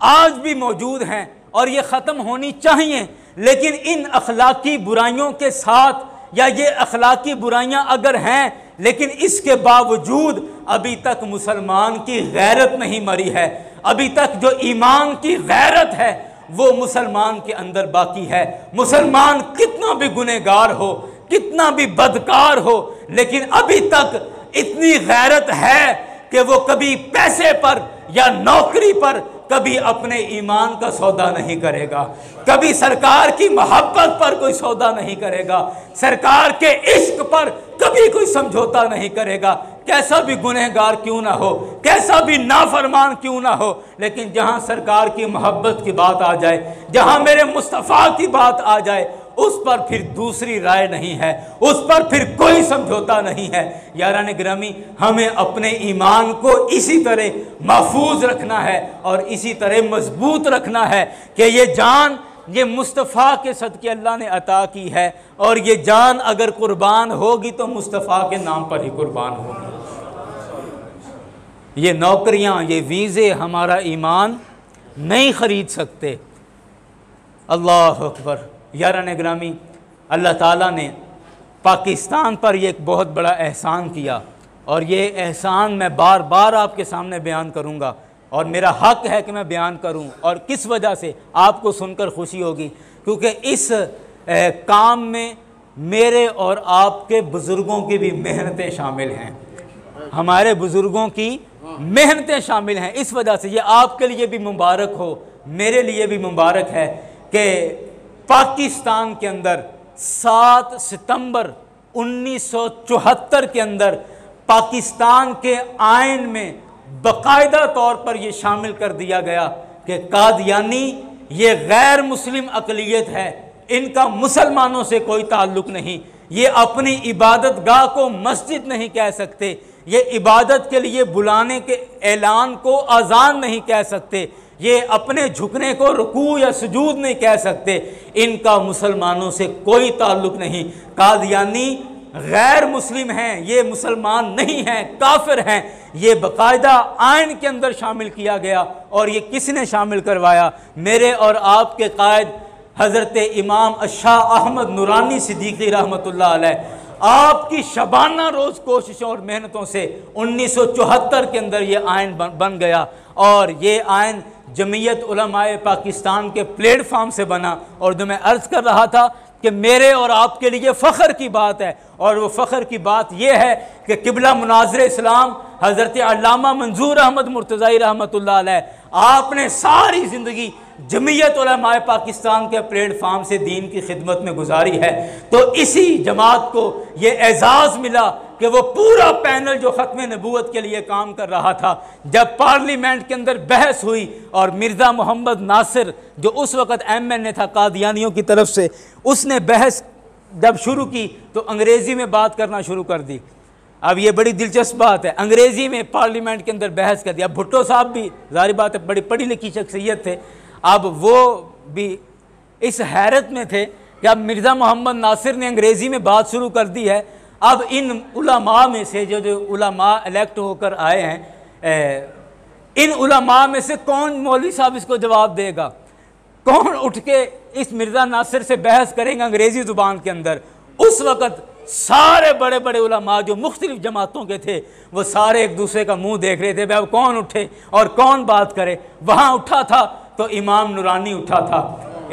आज भी मौजूद हैं, और ये ख़त्म होनी चाहिए। लेकिन इन अखलाकी बुराइयों के साथ, या ये अखलाकी बुराइयां अगर हैं, लेकिन इसके बावजूद अभी तक मुसलमान की गैरत नहीं मरी है, अभी तक जो ईमान की गैरत है वो मुसलमान के अंदर बाकी है। मुसलमान कितना भी गुनहगार हो, कितना भी बदकार हो, लेकिन अभी तक इतनी गैरत है कि वो कभी पैसे पर या नौकरी पर कभी अपने ईमान का सौदा नहीं करेगा, कभी सरकार की मोहब्बत पर कोई सौदा नहीं करेगा, सरकार के इश्क पर कभी कोई समझौता नहीं करेगा, कैसा भी गुनहगार क्यों ना हो, कैसा भी नाफरमान क्यों ना हो। लेकिन जहां सरकार की मोहब्बत की बात आ जाए, जहां मेरे मुस्तफ़ा की बात आ जाए, उस पर फिर दूसरी राय नहीं है, उस पर फिर कोई समझौता नहीं है। यारान गिरामी, हमें अपने ईमान को इसी तरह महफूज रखना है और इसी तरह मजबूत रखना है कि ये जान, ये मुस्तफ़ा के सदक़े अल्लाह ने अता की है, और ये जान अगर कुर्बान होगी तो मुस्तफ़ा के नाम पर ही कुर्बान होगी। ये नौकरियां, ये वीज़े हमारा ईमान नहीं ख़रीद सकते। अल्लाह अकबर। यारान गिरामी, अल्लाह ताला ने पाकिस्तान पर ये एक बहुत बड़ा एहसान किया और ये एहसान मैं बार बार आपके सामने बयान करूँगा और मेरा हक़ है कि मैं बयान करूँ। और किस वजह से आपको सुनकर खुशी होगी, क्योंकि इस काम में मेरे और आपके बुज़ुर्गों की भी मेहनतें शामिल हैं, हमारे बुज़ुर्गों की मेहनतें शामिल हैं। इस वजह से ये आपके लिए भी मुबारक हो, मेरे लिए भी मुबारक है कि पाकिस्तान के अंदर 7 सितंबर 1974 के अंदर पाकिस्तान के आइन में बाकायदा तौर पर यह शामिल कर दिया गया कि कादियानी ये गैर मुस्लिम अक़लियत है, इनका मुसलमानों से कोई ताल्लुक़ नहीं, ये अपनी इबादत गाह को मस्जिद नहीं कह सकते, ये इबादत के लिए बुलाने के ऐलान को अज़ान नहीं कह सकते, ये अपने झुकने को रुकू या सुजूद नहीं कह सकते, इनका मुसलमानों से कोई ताल्लुक़ नहीं। कादियानी गैर मुस्लिम हैं, ये मुसलमान नहीं हैं, काफिर हैं। ये बाकायदा आइन के अंदर शामिल किया गया और ये किसने शामिल करवाया? मेरे और आपके कायद हज़रत इमाम शाह अहमद नूरानी सिद्दीकी रहमतुल्लाह अलैह, आपकी शबाना रोज़ कोशिशों और मेहनतों से 1974 के अंदर ये आइन बन गया और ये आइन जमीयत उलमाए पाकिस्तान के प्लेटफार्म से बना। और जो मैं अर्ज़ कर रहा था कि मेरे और आपके लिए फ़ख्र की बात है, और वो फ़ख्र की बात यह है कि क़िबला मुनाज़िर इस्लाम हज़रत अल्लामा मंजूर अहमद मुर्तज़ाई रहमतुल्लाह अलैह, आपने सारी ज़िंदगी जमीयत उलमाए पाकिस्तान के प्लेटफार्म से दीन की खिदमत में गुजारी है। तो इसी जमात को ये एजाज़ मिला कि वो पूरा पैनल जो ख़त्म नबूवत के लिए काम कर रहा था, जब पार्लियामेंट के अंदर बहस हुई और मिर्ज़ा मोहम्मद नासिर जो उस वक़्त MNA था कादियानियों की तरफ से, उसने बहस जब शुरू की तो अंग्रेज़ी में बात करना शुरू कर दी। अब ये बड़ी दिलचस्प बात है, अंग्रेज़ी में पार्लियामेंट के अंदर बहस कर दिया। भुट्टो साहब भी ज़ाहिर बात है बड़ी पढ़ी लिखी शख्सियत थे, अब वो भी इस हैरत में थे कि अब मिर्ज़ा मोहम्मद नासिर ने अंग्रेज़ी में बात शुरू कर दी है। अब इन उलमा में से जो उलमा इलेक्ट होकर आए हैं, इन उलमा में से कौन मौलवी साहब इसको जवाब देगा? कौन उठ के इस मिर्ज़ा नासिर से बहस करेंगे अंग्रेज़ी ज़ुबान के अंदर? उस वक़्त सारे बड़े बड़े उलमा जो मुख्तलिफ जमातों के थे वो सारे एक दूसरे का मुंह देख रहे थे, भाई अब कौन उठे और कौन बात करे। वहाँ उठा था तो इमाम नूरानी उठा था,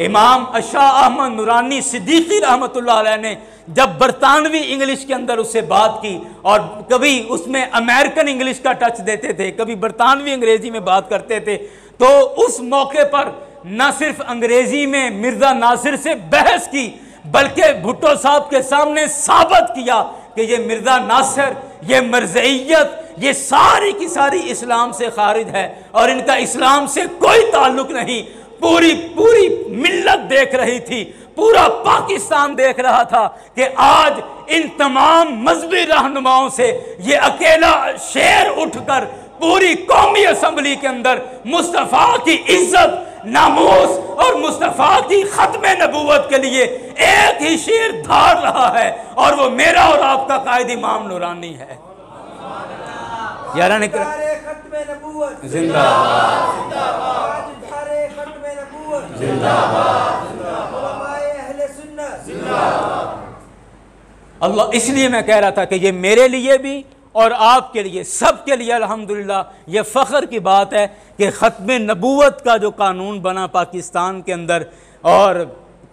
इमाम शाह अहमद नूरानी सिद्दीकी रहमतुल्लाह अलैह ने जब बरतानवी इंग्लिश के अंदर उससे बात की, और कभी उसमें अमेरिकन इंग्लिश का टच देते थे, कभी बरतानवी अंग्रेज़ी में बात करते थे, तो उस मौके पर न सिर्फ अंग्रेज़ी में मिर्ज़ा नासिर से बहस की, बल्कि भुट्टो साहब के सामने साबित किया कि ये मिर्ज़ा नासिर, ये मरज़इयत, ये सारी की सारी इस्लाम से खारिज है और इनका इस्लाम से कोई ताल्लुक़ नहीं। पूरी पूरी मिल्लत देख रही थी, पूरा पाकिस्तान देख रहा था कि आज इन तमाम मजहबी रहनुमाओं से ये अकेला शेर उठकर पूरी कौमी असम्बली के अंदर मुस्तफ़ा की इज्जत, नामूस और मुस्तफ़ा की खत्म नबूवत के लिए एक ही शेर धार रहा है, और वो मेरा और आपका कायद इमाम नूरानी है। यारान अल्लाह, इसलिए मैं कह रहा था कि ये मेरे लिए भी और आपके लिए, सब के लिए अल्हम्दुलिल्लाह ये फ़ख्र की बात है कि ख़त्म नबूवत का जो कानून बना पाकिस्तान के अंदर और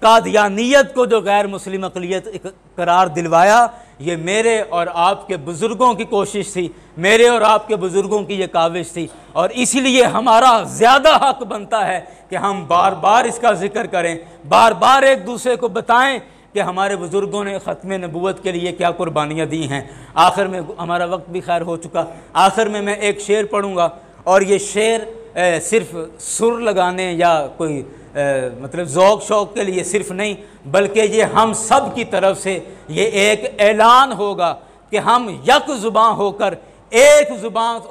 कादियानियत को जो गैर मुस्लिम अक़लियत करार दिलवाया, ये मेरे और आपके बुज़ुर्गों की कोशिश थी, मेरे और आपके बुज़ुर्गों की ये काविश थी। और इसीलिए हमारा ज़्यादा हक़ बनता है कि हम बार बार इसका ज़िक्र करें, बार बार एक दूसरे को बताएं कि हमारे बुज़ुर्गों ने ख़त्म नबूवत के लिए क्या कुर्बानियाँ दी हैं। आखिर में हमारा वक्त भी खैर हो चुका, आखिर में मैं एक शेर पढ़ूँगा, और ये शेर सिर्फ़ सुर लगाने या कोई मतलब ज़ौक़ शौक़ के लिए सिर्फ नहीं, बल्कि ये हम सब की तरफ से ये एक ऐलान होगा कि हम यक ज़ुबान होकर एक ज़ुबान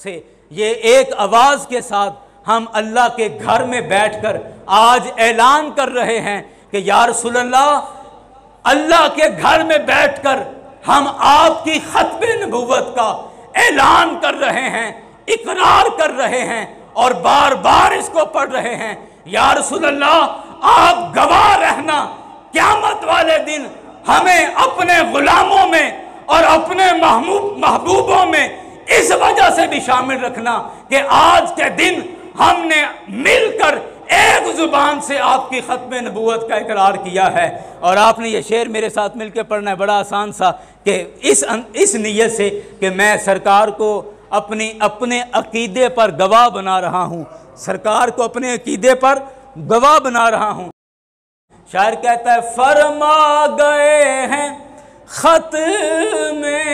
से ये एक आवाज़ के साथ हम अल्लाह के घर में बैठकर आज ऐलान कर रहे हैं कि या रसूल अल्लाह, अल्लाह के घर में बैठकर हम आपकी खत्म नबूवत का ऐलान कर रहे हैं, इकरार कर रहे हैं और बार बार इसको पढ़ रहे हैं। या रसूल अल्लाह, आप गवाह रहना, क़यामत वाले दिन हमें अपने गुलामों में और अपने महबूबों में इस वजह से भी शामिल रखना कि आज के दिन हमने मिलकर एक ज़ुबान से आपकी ख़त्म नबूवत का इकरार किया है। और आपने ये शेर मेरे साथ मिलकर पढ़ना है, बड़ा आसान सा, कि इस नीयत से कि मैं सरकार को अपने अकीदे पर गवाह बना रहा हूँ, सरकार को अपने अकीदे पर गवाह बना रहा हूँ। शायर कहता है, फरमा गए हैं ख़त में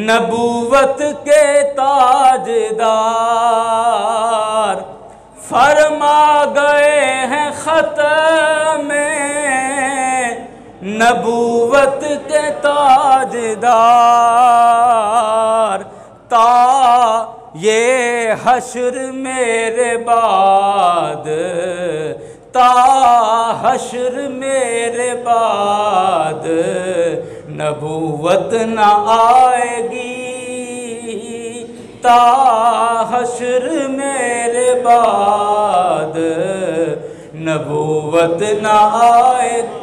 नबूवत के ताजदार, फरमा गए हैं ख़त में नबूवत के ताजदार, ता ये हश्र मेरे बाद, ता हश्र मेरे बाद नबूवत न आएगी, ता हश्र मेरे बाद नबूवत न आएगी।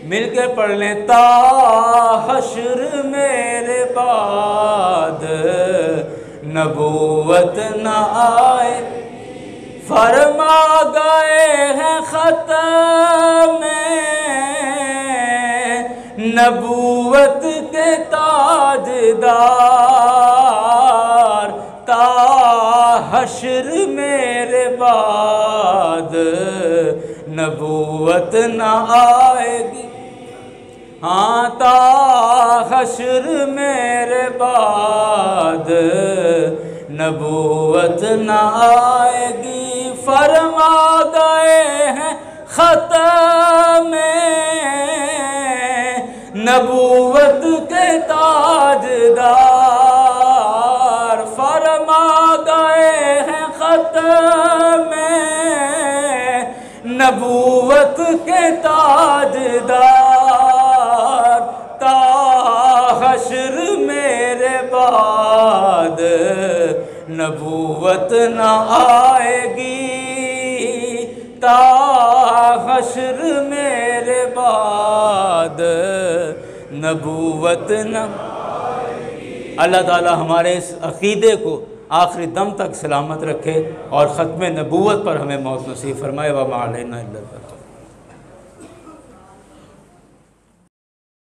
मिलके पढ़ लें, ता हश्र मेरे बाद नबूवत न आए, फरमा गए हैं ख़त में नबूवत के ताजदार, ता हश्र मेरे बाद नबूवत न आएगी। हाँ, ता हश्र मेरे बाद नबूवत न आएगी, फरमा गए हैं ख़त में नबूवत के ताजदार, फरमा गए हैं ख़त में नबूवत के ताजदार, ता हश्र मेरे बाद नबूवत न आएगी, ता हश्र मेरे बाद नबूवत न। अल्लाह ताला हमारे इस अक़ीदे को आखिरी दम तक सलामत रखे और ख़त्म नबूवत पर हमें मौत नसीब फरमाए। व मा अलैना इल्ला अल बलाग।